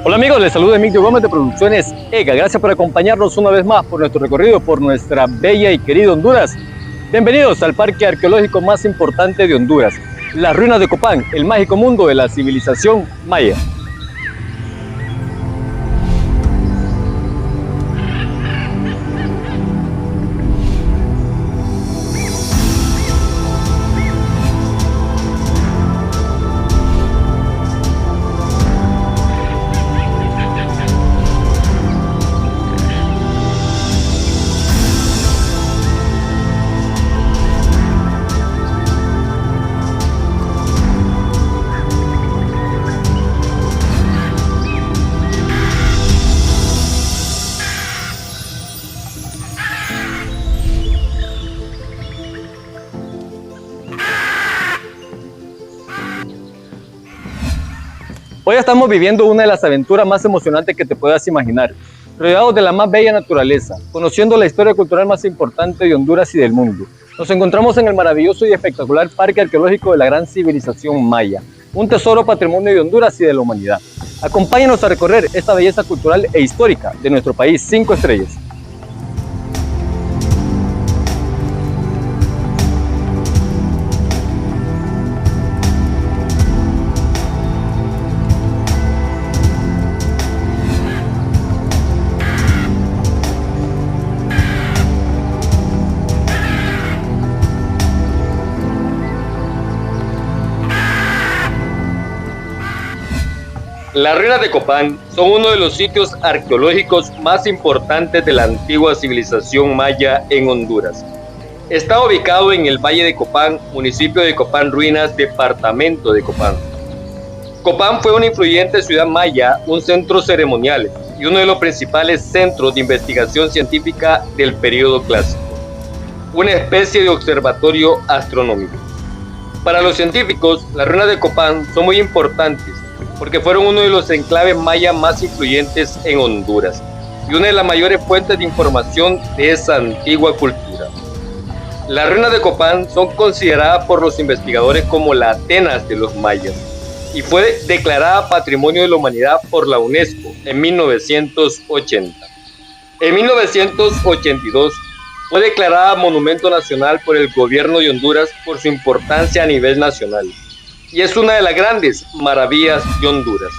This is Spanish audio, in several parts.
Hola amigos, les saluda Emilio Gómez de Producciones EGA. Gracias por acompañarnos una vez más por nuestro recorrido por nuestra bella y querida Honduras. Bienvenidos al parque arqueológico más importante de Honduras, las ruinas de Copán, el mágico mundo de la civilización maya. Hoy estamos viviendo una de las aventuras más emocionantes que te puedas imaginar, rodeados de la más bella naturaleza, conociendo la historia cultural más importante de Honduras y del mundo. Nos encontramos en el maravilloso y espectacular Parque Arqueológico de la Gran Civilización Maya, un tesoro patrimonio de Honduras y de la humanidad. Acompáñanos a recorrer esta belleza cultural e histórica de nuestro país 5 estrellas. Las ruinas de Copán son uno de los sitios arqueológicos más importantes de la antigua civilización maya en Honduras. Está ubicado en el Valle de Copán, municipio de Copán Ruinas, departamento de Copán. Copán fue una influyente ciudad maya, un centro ceremonial y uno de los principales centros de investigación científica del período clásico, una especie de observatorio astronómico. Para los científicos, las ruinas de Copán son muy importantes porque fueron uno de los enclaves mayas más influyentes en Honduras y una de las mayores fuentes de información de esa antigua cultura. Las ruinas de Copán son consideradas por los investigadores como la Atenas de los mayas y fue declarada Patrimonio de la Humanidad por la UNESCO en 1980. En 1982 fue declarada Monumento Nacional por el gobierno de Honduras por su importancia a nivel nacional. Y es una de las grandes maravillas de Honduras.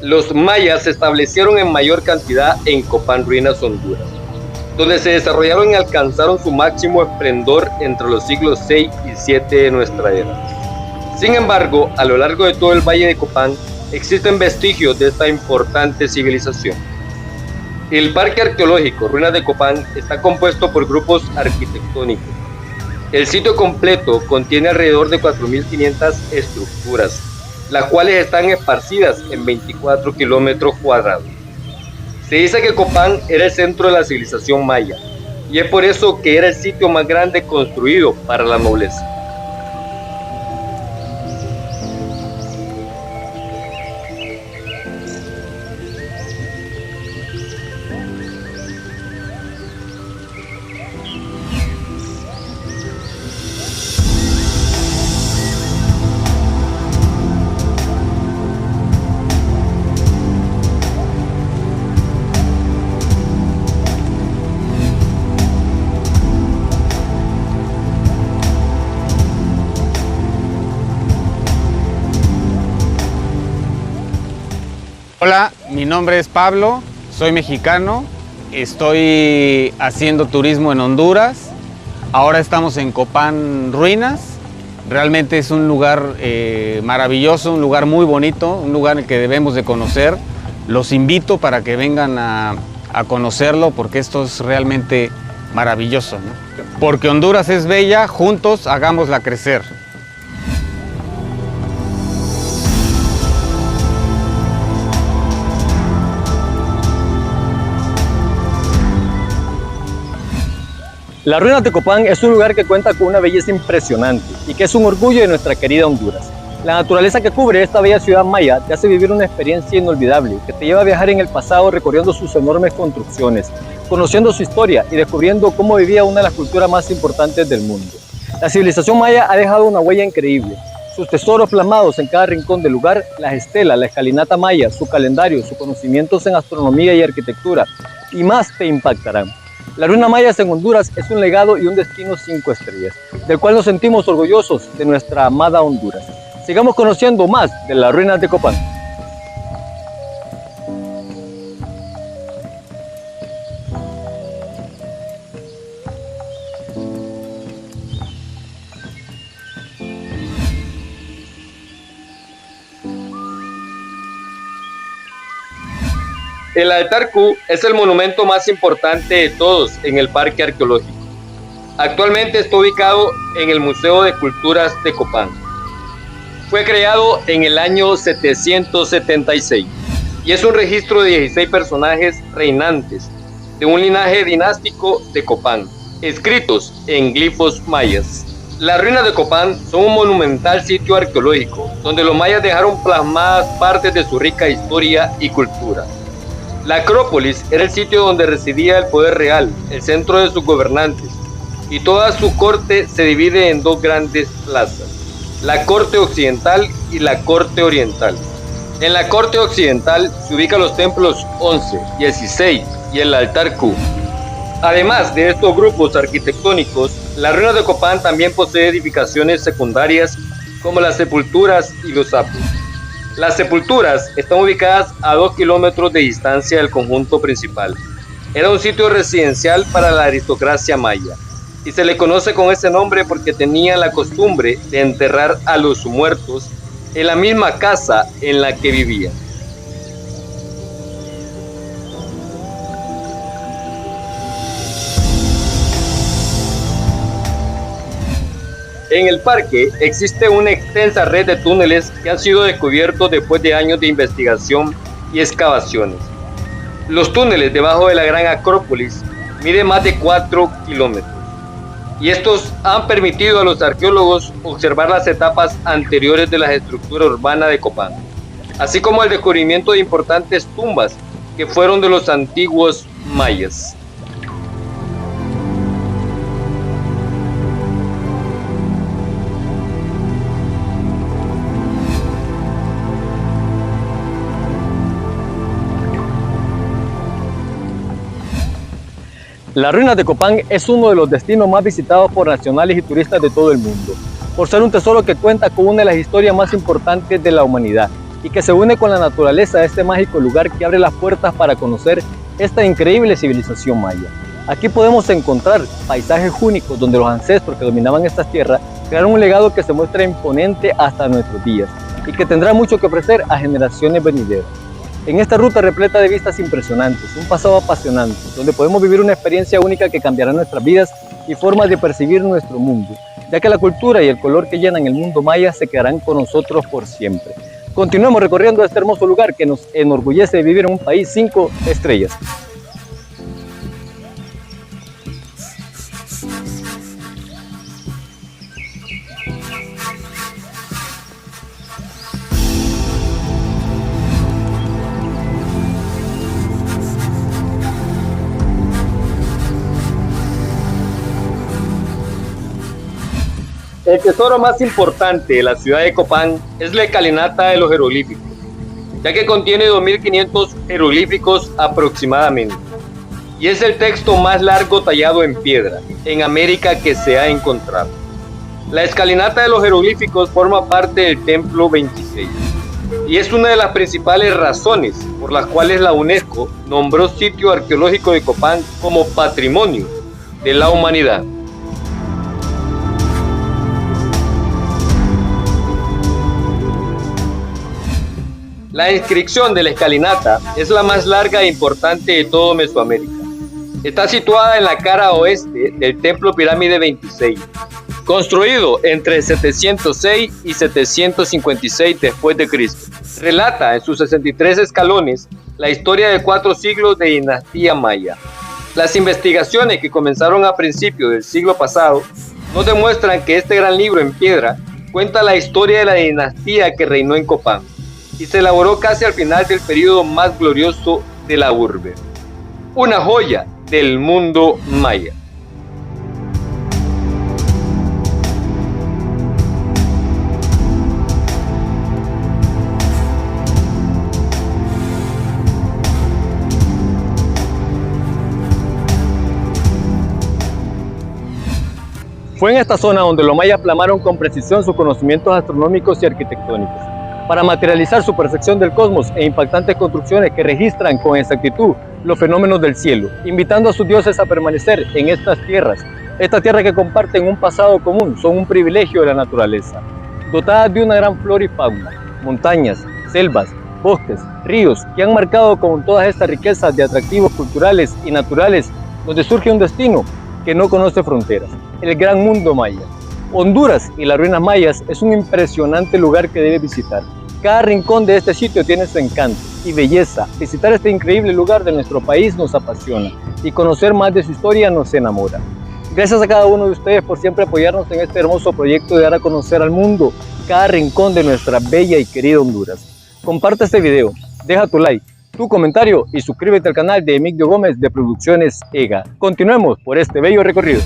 Los mayas se establecieron en mayor cantidad en Copán Ruinas, Honduras, donde se desarrollaron y alcanzaron su máximo esplendor entre los siglos 6 y 7 de nuestra era. Sin embargo, a lo largo de todo el Valle de Copán existen vestigios de esta importante civilización. El Parque Arqueológico Ruinas de Copán está compuesto por grupos arquitectónicos. El sitio completo contiene alrededor de 4.500 estructuras, las cuales están esparcidas en 24 kilómetros cuadrados. Se dice que Copán era el centro de la civilización maya, y es por eso que era el sitio más grande construido para la nobleza. Hola, mi nombre es Pablo, soy mexicano, estoy haciendo turismo en Honduras, ahora estamos en Copán Ruinas, realmente es un lugar maravilloso, un lugar muy bonito, un lugar que debemos de conocer. Los invito para que vengan a conocerlo porque esto es realmente maravilloso, ¿no? Porque Honduras es bella, juntos hagámosla crecer. Las ruinas de Copán es un lugar que cuenta con una belleza impresionante y que es un orgullo de nuestra querida Honduras. La naturaleza que cubre esta bella ciudad maya te hace vivir una experiencia inolvidable que te lleva a viajar en el pasado recorriendo sus enormes construcciones, conociendo su historia y descubriendo cómo vivía una de las culturas más importantes del mundo. La civilización maya ha dejado una huella increíble. Sus tesoros plasmados en cada rincón del lugar, las estelas, la escalinata maya, su calendario, sus conocimientos en astronomía y arquitectura y más te impactarán. La ruina maya en Honduras es un legado y un destino 5 estrellas, del cual nos sentimos orgullosos de nuestra amada Honduras. Sigamos conociendo más de las ruinas de Copán. El altar Q es el monumento más importante de todos en el parque arqueológico. Actualmente está ubicado en el Museo de Culturas de Copán. Fue creado en el año 776 y es un registro de 16 personajes reinantes de un linaje dinástico de Copán, escritos en glifos mayas. Las ruinas de Copán son un monumental sitio arqueológico donde los mayas dejaron plasmadas partes de su rica historia y cultura. La Acrópolis era el sitio donde residía el poder real, el centro de sus gobernantes, y toda su corte se divide en dos grandes plazas, la corte occidental y la corte oriental. En la corte occidental se ubican los templos 11, 16 y el altar Q. Además de estos grupos arquitectónicos, la ruina de Copán también posee edificaciones secundarias como las sepulturas y los apus. Las sepulturas están ubicadas a 2 kilómetros de distancia del conjunto principal. Era un sitio residencial para la aristocracia maya y se le conoce con ese nombre porque tenía la costumbre de enterrar a los muertos en la misma casa en la que vivían. En el parque existe una extensa red de túneles que han sido descubiertos después de años de investigación y excavaciones. Los túneles debajo de la Gran Acrópolis miden más de 4 kilómetros y estos han permitido a los arqueólogos observar las etapas anteriores de la estructura urbana de Copán, así como el descubrimiento de importantes tumbas que fueron de los antiguos mayas. Las ruinas de Copán es uno de los destinos más visitados por nacionales y turistas de todo el mundo, por ser un tesoro que cuenta con una de las historias más importantes de la humanidad y que se une con la naturaleza de este mágico lugar que abre las puertas para conocer esta increíble civilización maya. Aquí podemos encontrar paisajes únicos donde los ancestros que dominaban estas tierras crearon un legado que se muestra imponente hasta nuestros días y que tendrá mucho que ofrecer a generaciones venideras. En esta ruta repleta de vistas impresionantes, un pasado apasionante, donde podemos vivir una experiencia única que cambiará nuestras vidas y formas de percibir nuestro mundo, ya que la cultura y el color que llenan el mundo maya se quedarán con nosotros por siempre. Continuemos recorriendo este hermoso lugar que nos enorgullece de vivir en un país 5 estrellas. El tesoro más importante de la ciudad de Copán es la escalinata de los jeroglíficos, ya que contiene 2.500 jeroglíficos aproximadamente, y es el texto más largo tallado en piedra en América que se ha encontrado. La escalinata de los jeroglíficos forma parte del Templo 26, y es una de las principales razones por las cuales la UNESCO nombró sitio arqueológico de Copán como Patrimonio de la Humanidad. La inscripción de la escalinata es la más larga e importante de todo Mesoamérica. Está situada en la cara oeste del Templo Pirámide 26, construido entre 706 y 756 después de Cristo. Relata en sus 63 escalones la historia de 4 siglos de dinastía maya. Las investigaciones que comenzaron a principios del siglo pasado nos demuestran que este gran libro en piedra cuenta la historia de la dinastía que reinó en Copán y se elaboró casi al final del periodo más glorioso de la urbe. Una joya del mundo maya. Fue en esta zona donde los mayas plasmaron con precisión sus conocimientos astronómicos y arquitectónicos, para materializar su percepción del cosmos e impactantes construcciones que registran con exactitud los fenómenos del cielo, invitando a sus dioses a permanecer en estas tierras que comparten un pasado común, son un privilegio de la naturaleza, dotadas de una gran flora y fauna, montañas, selvas, bosques, ríos, que han marcado con todas estas riquezas de atractivos culturales y naturales, donde surge un destino que no conoce fronteras, el gran mundo maya. Honduras y las ruinas mayas es un impresionante lugar que debe visitar. Cada rincón de este sitio tiene su encanto y belleza. Visitar este increíble lugar de nuestro país nos apasiona y conocer más de su historia nos enamora. Gracias a cada uno de ustedes por siempre apoyarnos en este hermoso proyecto de dar a conocer al mundo cada rincón de nuestra bella y querida Honduras. Comparte este video, deja tu like, tu comentario y suscríbete al canal de Emigdio Gómez de Producciones EGA. Continuemos por este bello recorrido.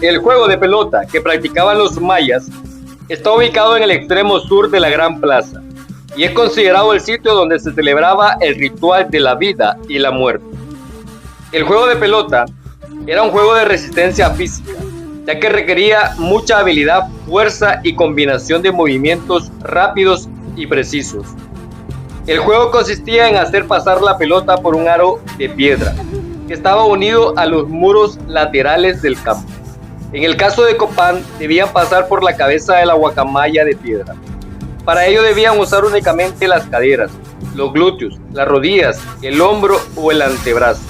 El juego de pelota que practicaban los mayas está ubicado en el extremo sur de la Gran Plaza y es considerado el sitio donde se celebraba el ritual de la vida y la muerte. El juego de pelota era un juego de resistencia física, ya que requería mucha habilidad, fuerza y combinación de movimientos rápidos y precisos. El juego consistía en hacer pasar la pelota por un aro de piedra que estaba unido a los muros laterales del campo. En el caso de Copán, debían pasar por la cabeza de la guacamaya de piedra. Para ello debían usar únicamente las caderas, los glúteos, las rodillas, el hombro o el antebrazo.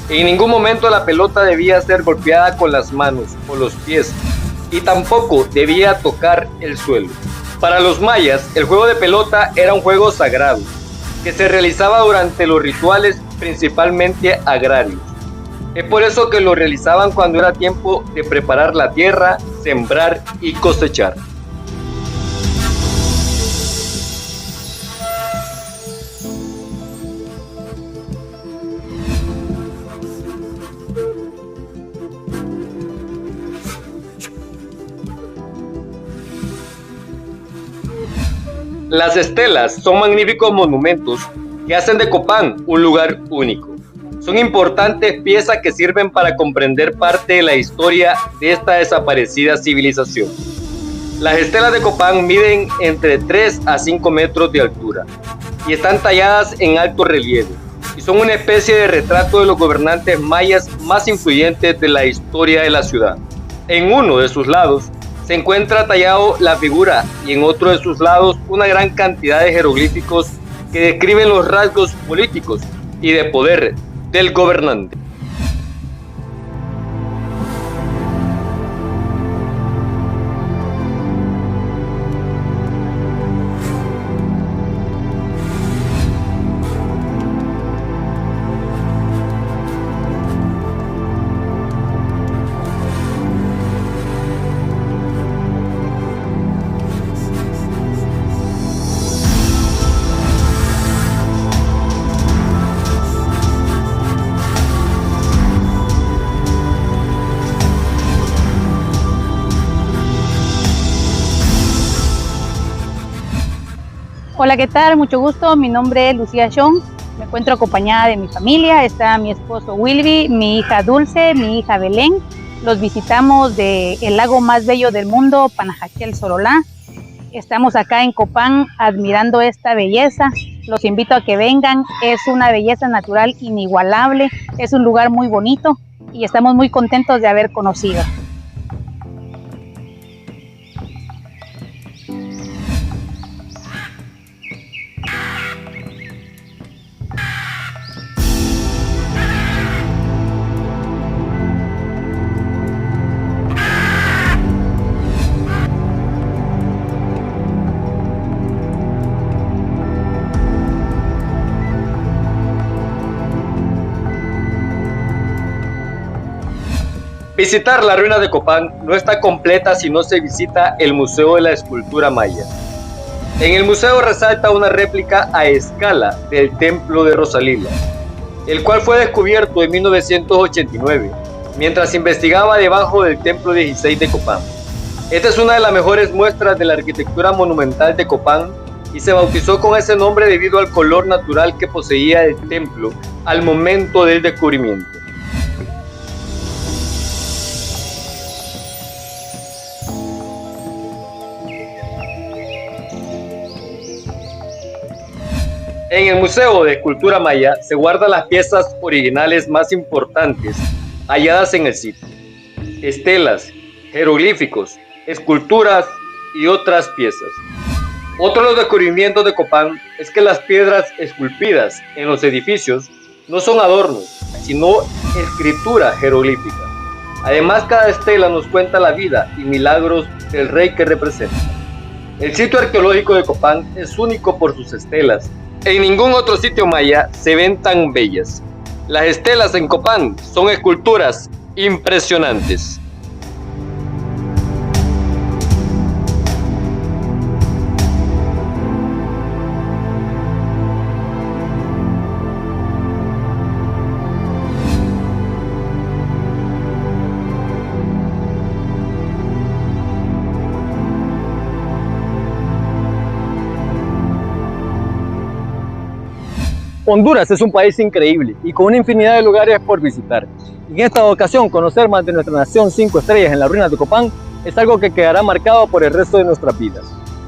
En ningún momento la pelota debía ser golpeada con las manos o los pies y tampoco debía tocar el suelo. Para los mayas, el juego de pelota era un juego sagrado que se realizaba durante los rituales principalmente agrarios. Es por eso que lo realizaban cuando era tiempo de preparar la tierra, sembrar y cosechar. Las estelas son magníficos monumentos que hacen de Copán un lugar único. Son importantes piezas que sirven para comprender parte de la historia de esta desaparecida civilización. Las estelas de Copán miden entre 3 a 5 metros de altura y están talladas en alto relieve y son una especie de retrato de los gobernantes mayas más influyentes de la historia de la ciudad. En uno de sus lados se encuentra tallado la figura y en otro de sus lados una gran cantidad de jeroglíficos que describen los rasgos políticos y de poder del gobernante. Hola, ¿qué tal? Mucho gusto. Mi nombre es Lucía Chong. Me encuentro acompañada de mi familia. Está mi esposo Wilby, mi hija Dulce, mi hija Belén. Los visitamos del lago más bello del mundo, Panajachel Sorolá. Estamos acá en Copán admirando esta belleza. Los invito a que vengan. Es una belleza natural inigualable. Es un lugar muy bonito y estamos muy contentos de haber conocido. Visitar las ruinas de Copán no está completa si no se visita el Museo de la Escultura Maya. En el museo resalta una réplica a escala del Templo de Rosalila, el cual fue descubierto en 1989, mientras investigaba debajo del Templo 16 de Copán. Esta es una de las mejores muestras de la arquitectura monumental de Copán y se bautizó con ese nombre debido al color natural que poseía el templo al momento del descubrimiento. En el Museo de Escultura Maya se guardan las piezas originales más importantes halladas en el sitio: estelas, jeroglíficos, esculturas y otras piezas. Otro de los descubrimientos de Copán es que las piedras esculpidas en los edificios no son adornos, sino escritura jeroglífica. Además, cada estela nos cuenta la vida y milagros del rey que representa. El sitio arqueológico de Copán es único por sus estelas. En ningún otro sitio maya se ven tan bellas. Las estelas en Copán son esculturas impresionantes. Honduras es un país increíble y con una infinidad de lugares por visitar. En esta ocasión, conocer más de nuestra nación 5 estrellas en las ruinas de Copán es algo que quedará marcado por el resto de nuestras vidas.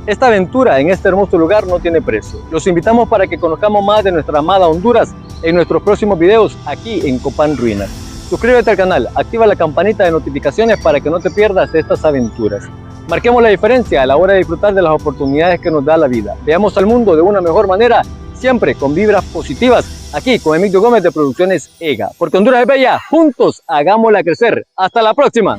Esta aventura en este hermoso lugar no tiene precio. Los invitamos para que conozcamos más de nuestra amada Honduras en nuestros próximos videos aquí en Copán Ruinas. Suscríbete al canal, activa la campanita de notificaciones para que no te pierdas estas aventuras. Marquemos la diferencia a la hora de disfrutar de las oportunidades que nos da la vida. Veamos al mundo de una mejor manera, siempre con vibras positivas, aquí con Emilio Gómez de Producciones EGA. Porque Honduras es bella, juntos hagámosla crecer. ¡Hasta la próxima!